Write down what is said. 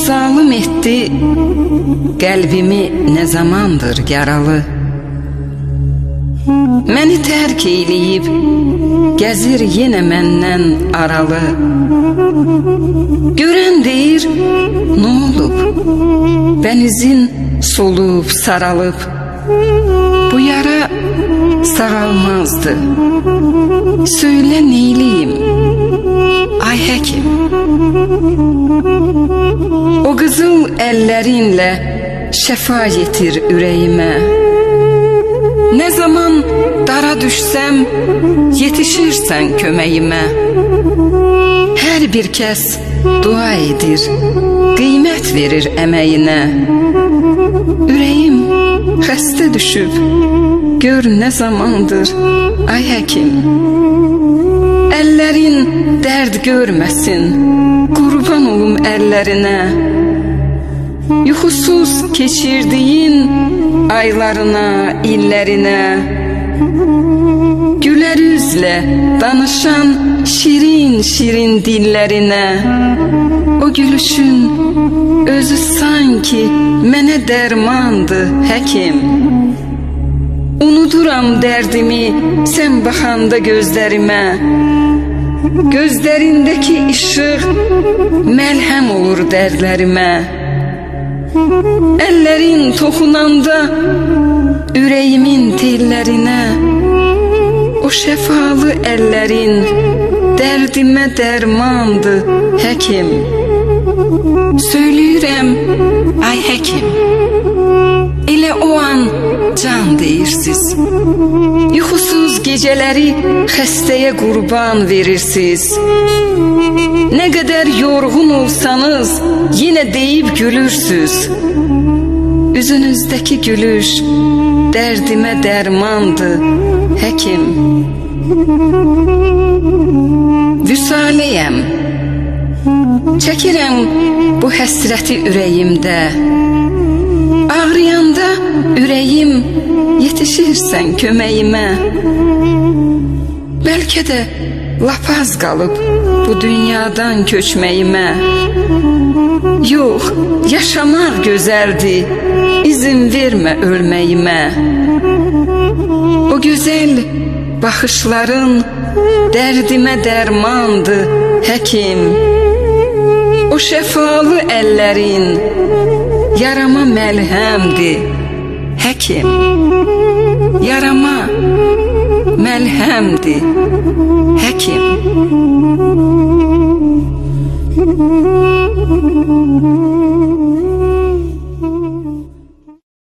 zalım etdi qəlbimi nə zamandır yaralı. Məni tərk eyləyib gəzir yenə məndən aralı. Görən deyir, nə olub? Bənizin solub, saralıb. Bu yara sağalmazdı. Söylə neyliyim? Ay həkim. O qızıl əllərinlə şəfa yetir ürəyimə. Nə zaman dara düşsəm, yetişirsən köməyimə. Hər bir kəs dua edir, qiymət verir əməyinə. Ürəyim xəstə düşüb, gör nə zamandır, ay həkim. Əllərin dərd görməsin, qurban olum əllərinə. Yuxusuz keçirdiyin aylarına, illərinə. Gülər üzlə danışan şirin-şirin dillərinə. O gülüşün özü sanki mənə dərmandı, həkim. Unuduram dərdimi sən baxanda gözlərimə. Gözlərindəki işıq məlhəm olur dərdlərimə. Əllərin toxunanda ürəyimin tellərinə. O şəfalı əllərin dərdimə dərmandı, həkim. Söyləyirəm, ay həkim. Elə o an can deyirsiz. Yuxusuz gecələri xəstəyə qurban verirsiz. Nə qədər yorğun olsanız yenə deyib gülürsüz. Üzünüzdəki gülüş dərdimə dərmandı, həkim. Vüsaləyəm, çəkirəm bu həsrəti ürəyimdə. Ağrıyanda ürəyim yetişirsən köməyimə. Bəlkə də lap az qalıb bu dünyadan köçməyimə. Yox, yaşamaq gözəldir, izin vermə ölməyimə. O gözəl baxışların dərdimə dərmandı, həkim. O şəfalı əllərin yarama məlhəmdir, həkim. Yarama məlhəmdir, həkim.